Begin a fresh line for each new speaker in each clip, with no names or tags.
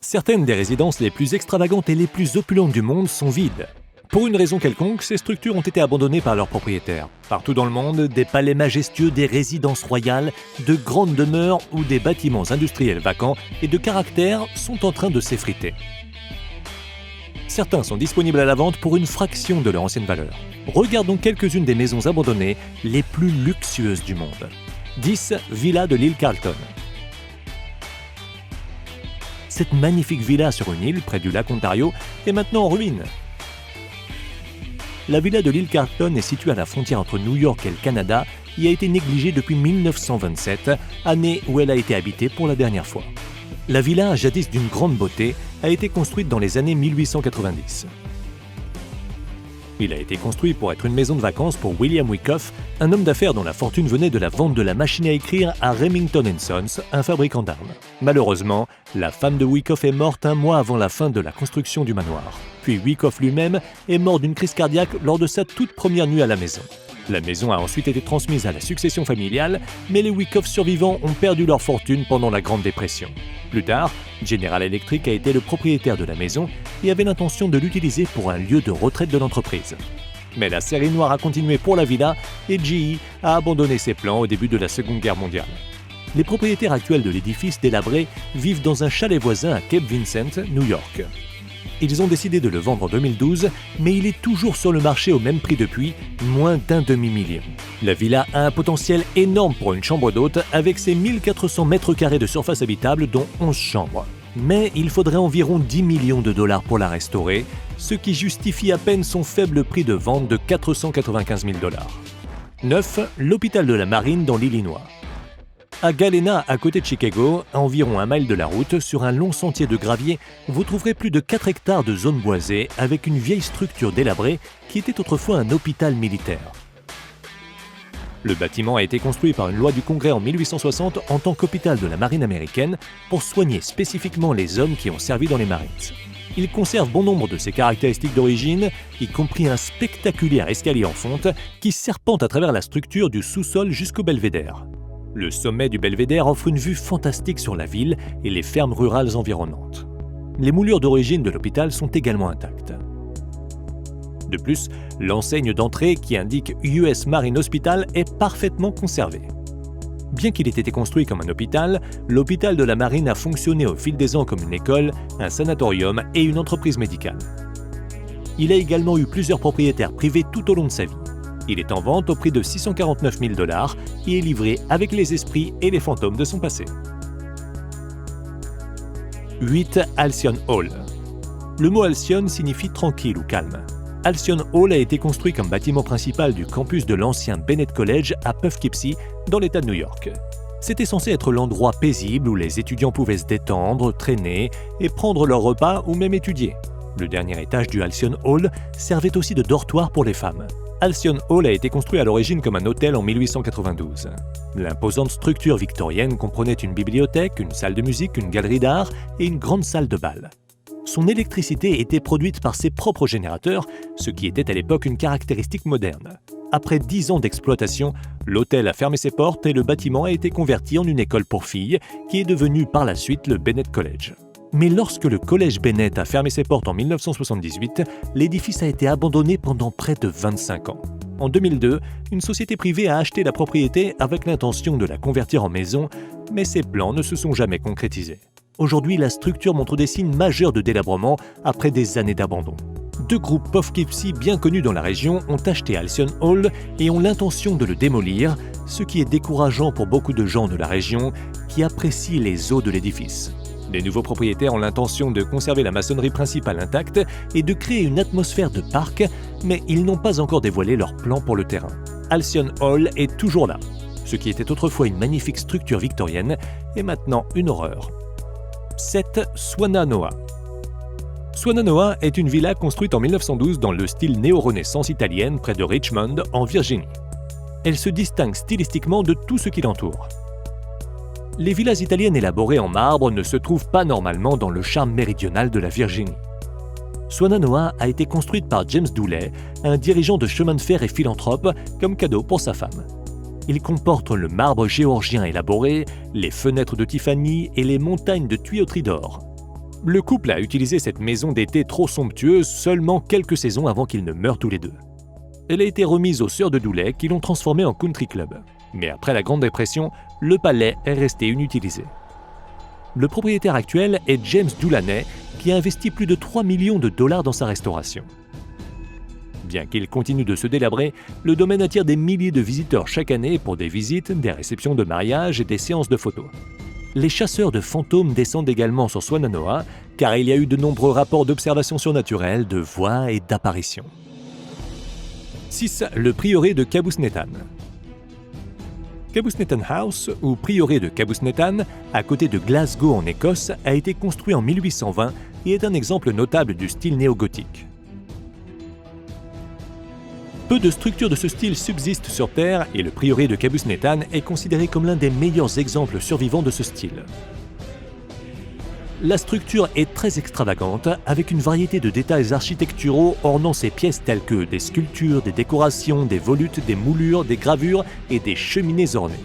Certaines des résidences les plus extravagantes et les plus opulentes du monde sont vides. Pour une raison quelconque, ces structures ont été abandonnées par leurs propriétaires. Partout dans le monde, des palais majestueux, des résidences royales, de grandes demeures ou des bâtiments industriels vacants et de caractère sont en train de s'effriter. Certains sont disponibles à la vente pour une fraction de leur ancienne valeur. Regardons quelques-unes des maisons abandonnées les plus luxueuses du monde. 10 villas de l'île Carlton. Cette magnifique villa sur une île près du lac Ontario est maintenant en ruine. La villa de l'île Carlton est située à la frontière entre New York et le Canada et a été négligée depuis 1927, année où elle a été habitée pour la dernière fois. La villa, jadis d'une grande beauté, a été construite dans les années 1890. Il a été construit pour être une maison de vacances pour William Wyckoff, un homme d'affaires dont la fortune venait de la vente de la machine à écrire à Remington & Sons, un fabricant d'armes. Malheureusement, la femme de Wyckoff est morte un mois avant la fin de la construction du manoir. Puis Wyckoff lui-même est mort d'une crise cardiaque lors de sa toute première nuit à la maison. La maison a ensuite été transmise à la succession familiale, mais les Wyckoff survivants ont perdu leur fortune pendant la Grande Dépression. Plus tard, General Electric a été le propriétaire de la maison et avait l'intention de l'utiliser pour un lieu de retraite de l'entreprise. Mais la série noire a continué pour la villa et GE a abandonné ses plans au début de la Seconde Guerre mondiale. Les propriétaires actuels de l'édifice délabré vivent dans un chalet voisin à Cape Vincent, New York. Ils ont décidé de le vendre en 2012, mais il est toujours sur le marché au même prix depuis, moins d'un demi-million. La villa a un potentiel énorme pour une chambre d'hôte avec ses 1400 mètres carrés de surface habitable, dont 11 chambres. Mais il faudrait environ 10 millions de dollars pour la restaurer, ce qui justifie à peine son faible prix de vente de 495 000 dollars. 9. L'hôpital de la Marine dans l'Illinois. À Galena, à côté de Chicago, à environ 1 mile de la route, sur un long sentier de gravier, vous trouverez plus de 4 hectares de zone boisée avec une vieille structure délabrée qui était autrefois un hôpital militaire. Le bâtiment a été construit par une loi du Congrès en 1860 en tant qu'hôpital de la marine américaine pour soigner spécifiquement les hommes qui ont servi dans les Marines. Il conserve bon nombre de ses caractéristiques d'origine, y compris un spectaculaire escalier en fonte qui serpente à travers la structure du sous-sol jusqu'au belvédère. Le sommet du belvédère offre une vue fantastique sur la ville et les fermes rurales environnantes. Les moulures d'origine de l'hôpital sont également intactes. De plus, l'enseigne d'entrée qui indique US Marine Hospital est parfaitement conservée. Bien qu'il ait été construit comme un hôpital, l'hôpital de la Marine a fonctionné au fil des ans comme une école, un sanatorium et une entreprise médicale. Il a également eu plusieurs propriétaires privés tout au long de sa vie. Il est en vente au prix de 649 000 dollars et est livré avec les esprits et les fantômes de son passé. 8. Halcyon Hall. Le mot Halcyon signifie tranquille ou calme. Halcyon Hall a été construit comme bâtiment principal du campus de l'ancien Bennett College à Poughkeepsie, dans l'État de New York. C'était censé être l'endroit paisible où les étudiants pouvaient se détendre, traîner et prendre leur repas ou même étudier. Le dernier étage du Halcyon Hall servait aussi de dortoir pour les femmes. Halcyon Hall a été construit à l'origine comme un hôtel en 1892. L'imposante structure victorienne comprenait une bibliothèque, une salle de musique, une galerie d'art et une grande salle de bal. Son électricité était produite par ses propres générateurs, ce qui était à l'époque une caractéristique moderne. Après 10 ans d'exploitation, l'hôtel a fermé ses portes et le bâtiment a été converti en une école pour filles, qui est devenue par la suite le Bennett College. Mais lorsque le collège Bennett a fermé ses portes en 1978, l'édifice a été abandonné pendant près de 25 ans. En 2002, une société privée a acheté la propriété avec l'intention de la convertir en maison, mais ces plans ne se sont jamais concrétisés. Aujourd'hui, la structure montre des signes majeurs de délabrement après des années d'abandon. 2 groupes Poughkeepsie bien connus dans la région ont acheté Halcyon Hall et ont l'intention de le démolir, ce qui est décourageant pour beaucoup de gens de la région qui apprécient les eaux de l'édifice. Les nouveaux propriétaires ont l'intention de conserver la maçonnerie principale intacte et de créer une atmosphère de parc, mais ils n'ont pas encore dévoilé leur plan pour le terrain. Halcyon Hall est toujours là. Ce qui était autrefois une magnifique structure victorienne est maintenant une horreur. 7. Swannanoa. Swannanoa est une villa construite en 1912 dans le style néo-renaissance italienne près de Richmond, en Virginie. Elle se distingue stylistiquement de tout ce qui l'entoure. Les villas italiennes élaborées en marbre ne se trouvent pas normalement dans le charme méridional de la Virginie. Swannanoa a été construite par James Dooley, un dirigeant de chemin de fer et philanthrope, comme cadeau pour sa femme. Il comporte le marbre géorgien élaboré, les fenêtres de Tiffany et les montagnes de tuyauterie d'or. Le couple a utilisé cette maison d'été trop somptueuse seulement quelques saisons avant qu'ils ne meurent tous les deux. Elle a été remise aux sœurs de Dudley qui l'ont transformée en country club. Mais après la Grande Dépression, le palais est resté inutilisé. Le propriétaire actuel est James Dulaney, qui a investi plus de 3 millions de dollars dans sa restauration. Bien qu'il continue de se délabrer, le domaine attire des milliers de visiteurs chaque année pour des visites, des réceptions de mariage et des séances de photos. Les chasseurs de fantômes descendent également sur Swannanoa, car il y a eu de nombreux rapports d'observations surnaturelles, de voix et d'apparitions. 6. Le prieuré de Cabusnetan. Cabusnetan House, ou prieuré de Cabusnetan, à côté de Glasgow en Écosse, a été construit en 1820 et est un exemple notable du style néo-gothique. Peu de structures de ce style subsistent sur Terre et le prieuré de Cabusnetan est considéré comme l'un des meilleurs exemples survivants de ce style. La structure est très extravagante, avec une variété de détails architecturaux ornant ses pièces telles que des sculptures, des décorations, des volutes, des moulures, des gravures et des cheminées ornées.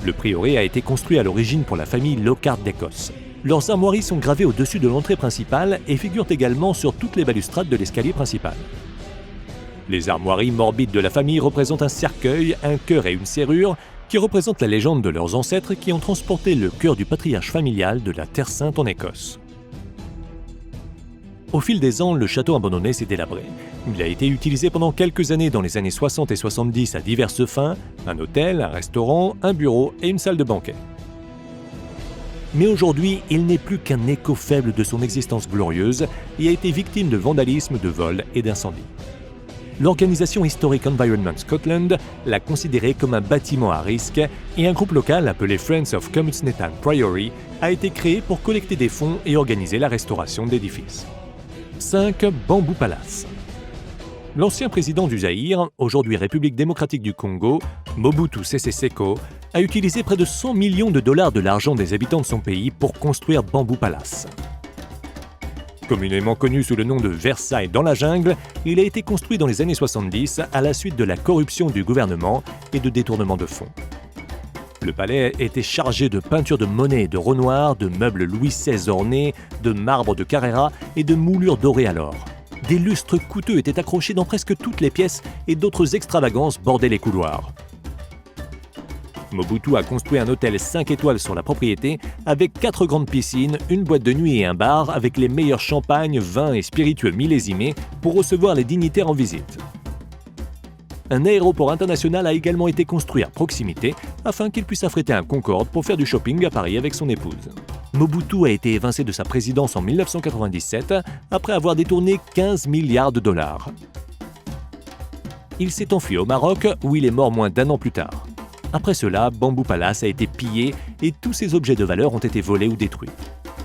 Le prieuré a été construit à l'origine pour la famille Lockhart d'Écosse. Leurs armoiries sont gravées au-dessus de l'entrée principale et figurent également sur toutes les balustrades de l'escalier principal. Les armoiries morbides de la famille représentent un cercueil, un cœur et une serrure qui représentent la légende de leurs ancêtres qui ont transporté le cœur du patriarche familial de la Terre Sainte en Écosse. Au fil des ans, le château abandonné s'est délabré. Il a été utilisé pendant quelques années dans les années 60 et 70 à diverses fins, un hôtel, un restaurant, un bureau et une salle de banquet. Mais aujourd'hui, il n'est plus qu'un écho faible de son existence glorieuse et a été victime de vandalisme, de vols et d'incendies. L'organisation Historic Environment Scotland l'a considéré comme un bâtiment à risque et un groupe local appelé Friends of Cabusnetan Priory a été créé pour collecter des fonds et organiser la restauration de l'édifice. 5. Bamboo Palace. L'ancien président du Zaïre, aujourd'hui République démocratique du Congo, Mobutu Sese Seko, a utilisé près de 100 millions de dollars de l'argent des habitants de son pays pour construire Bamboo Palace. Communément connu sous le nom de Versailles dans la jungle, il a été construit dans les années 70 à la suite de la corruption du gouvernement et de détournement de fonds. Le palais était chargé de peintures de Monet et de Renoir, de meubles Louis XVI ornés, de marbre de Carrara et de moulures dorées à l'or. Des lustres coûteux étaient accrochés dans presque toutes les pièces et d'autres extravagances bordaient les couloirs. Mobutu a construit un hôtel 5 étoiles sur la propriété avec 4 grandes piscines, une boîte de nuit et un bar avec les meilleurs champagnes, vins et spiritueux millésimés pour recevoir les dignitaires en visite. Un aéroport international a également été construit à proximité afin qu'il puisse affréter un Concorde pour faire du shopping à Paris avec son épouse. Mobutu a été évincé de sa présidence en 1997 après avoir détourné 15 milliards de dollars. Il s'est enfui au Maroc où il est mort moins d'1 an plus tard. Après cela, Bamboo Palace a été pillé et tous ses objets de valeur ont été volés ou détruits.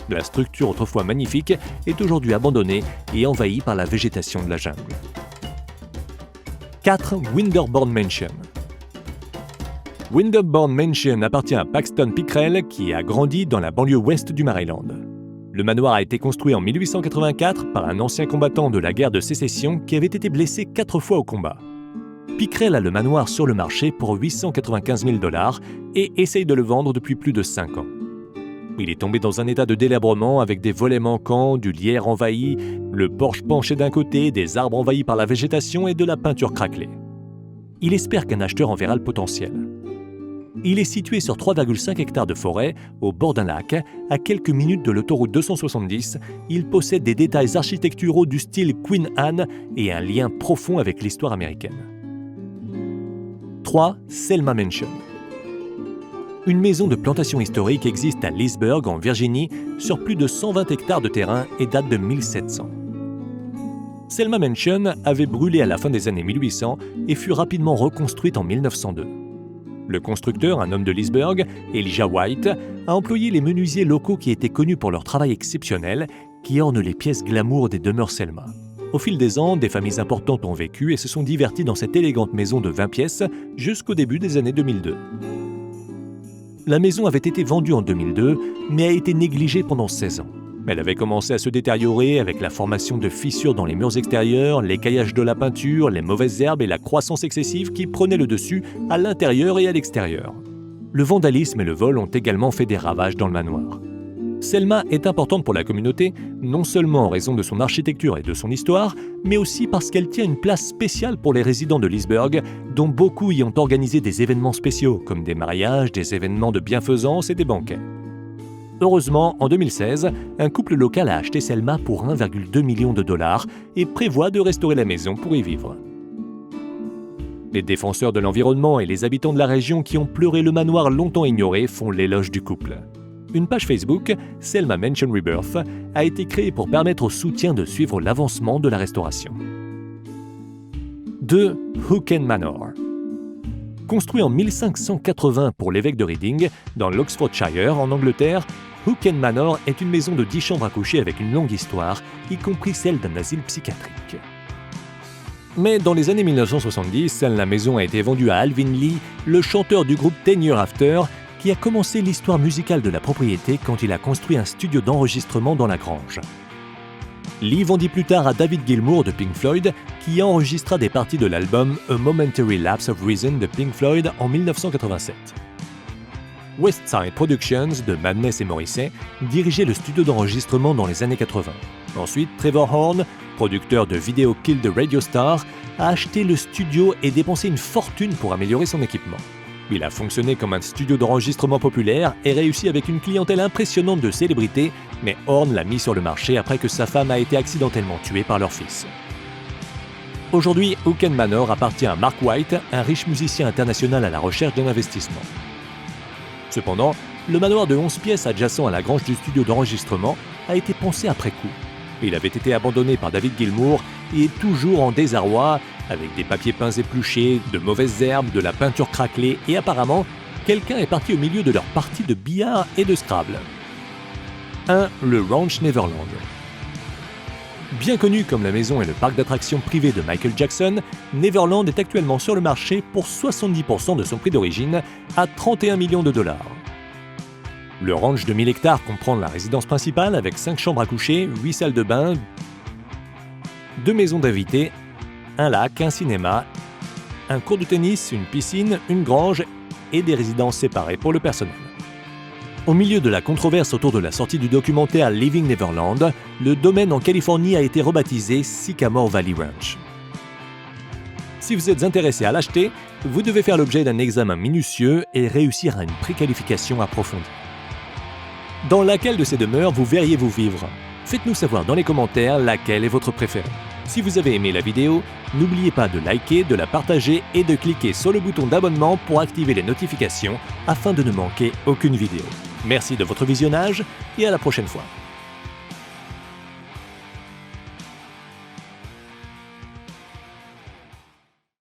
La structure autrefois magnifique est aujourd'hui abandonnée et envahie par la végétation de la jungle. 4. Winterbourne Mansion. Winterbourne Mansion appartient à Paxton Pickrell qui a grandi dans la banlieue ouest du Maryland. Le manoir a été construit en 1884 par un ancien combattant de la guerre de sécession qui avait été blessé 4 fois au combat. Pickrell a le manoir sur le marché pour 895 000 $ et essaye de le vendre depuis plus de 5 ans. Il est tombé dans un état de délabrement avec des volets manquants, du lierre envahi, le porche penché d'un côté, des arbres envahis par la végétation et de la peinture craquelée. Il espère qu'un acheteur en verra le potentiel. Il est situé sur 3,5 hectares de forêt, au bord d'un lac, à quelques minutes de l'autoroute 270. Il possède des détails architecturaux du style Queen Anne et un lien profond avec l'histoire américaine. 3. Selma Mansion. Une maison de plantation historique existe à Leesburg, en Virginie, sur plus de 120 hectares de terrain et date de 1700. Selma Mansion avait brûlé à la fin des années 1800 et fut rapidement reconstruite en 1902. Le constructeur, un homme de Leesburg, Elijah White, a employé les menuisiers locaux qui étaient connus pour leur travail exceptionnel, qui ornent les pièces glamour des demeures Selma. Au fil des ans, des familles importantes ont vécu et se sont diverties dans cette élégante maison de 20 pièces jusqu'au début des années 2002. La maison avait été vendue en 2002, mais a été négligée pendant 16 ans. Elle avait commencé à se détériorer avec la formation de fissures dans les murs extérieurs, l'écaillage de la peinture, les mauvaises herbes et la croissance excessive qui prenaient le dessus à l'intérieur et à l'extérieur. Le vandalisme et le vol ont également fait des ravages dans le manoir. Selma est importante pour la communauté, non seulement en raison de son architecture et de son histoire, mais aussi parce qu'elle tient une place spéciale pour les résidents de Leesburg, dont beaucoup y ont organisé des événements spéciaux, comme des mariages, des événements de bienfaisance et des banquets. Heureusement, en 2016, un couple local a acheté Selma pour 1,2 million de dollars et prévoit de restaurer la maison pour y vivre. Les défenseurs de l'environnement et les habitants de la région qui ont pleuré le manoir longtemps ignoré font l'éloge du couple. Une page Facebook, Selma Mansion Rebirth, a été créée pour permettre aux soutiens de suivre l'avancement de la restauration. 2. Hooken Manor. Construit en 1580 pour l'évêque de Reading, dans l'Oxfordshire, en Angleterre, Hooken Manor est une maison de 10 chambres à coucher avec une longue histoire, y compris celle d'un asile psychiatrique. Mais dans les années 1970, la maison a été vendue à Alvin Lee, le chanteur du groupe 10 Years After, qui a commencé l'histoire musicale de la propriété quand il a construit un studio d'enregistrement dans la grange. Lee vendit plus tard à David Gilmour de Pink Floyd, qui enregistra des parties de l'album A Momentary Lapse of Reason de Pink Floyd en 1987. Westside Productions de Madness et Morrissey dirigeait le studio d'enregistrement dans les années 80. Ensuite, Trevor Horn, producteur de Video Kill the Radio Star, a acheté le studio et dépensé une fortune pour améliorer son équipement. Il a fonctionné comme un studio d'enregistrement populaire et réussi avec une clientèle impressionnante de célébrités, mais Horn l'a mis sur le marché après que sa femme a été accidentellement tuée par leur fils. Aujourd'hui, Hooken Manor appartient à Mark White, un riche musicien international à la recherche d'un investissement. Cependant, le manoir de 11 pièces adjacent à la grange du studio d'enregistrement a été pensé après coup. Il avait été abandonné par David Gilmour et est toujours en désarroi, avec des papiers peints épluchés, de mauvaises herbes, de la peinture craquelée et apparemment, quelqu'un est parti au milieu de leur partie de billard et de Scrabble. 1. Le Ranch Neverland. Bien connu comme la maison et le parc d'attractions privé de Michael Jackson, Neverland est actuellement sur le marché pour 70% de son prix d'origine, à 31 millions de dollars. Le ranch de 1000 hectares comprend la résidence principale avec 5 chambres à coucher, 8 salles de bain, 2 maisons d'invités, un lac, un cinéma, un court de tennis, une piscine, une grange et des résidences séparées pour le personnel. Au milieu de la controverse autour de la sortie du documentaire Living Neverland, le domaine en Californie a été rebaptisé Sycamore Valley Ranch. Si vous êtes intéressé à l'acheter, vous devez faire l'objet d'un examen minutieux et réussir à une préqualification approfondie. Dans laquelle de ces demeures vous verriez-vous vivre? Faites-nous savoir dans les commentaires laquelle est votre préférée. Si vous avez aimé la vidéo, n'oubliez pas de liker, de la partager et de cliquer sur le bouton d'abonnement pour activer les notifications afin de ne manquer aucune vidéo. Merci de votre visionnage et à la prochaine fois.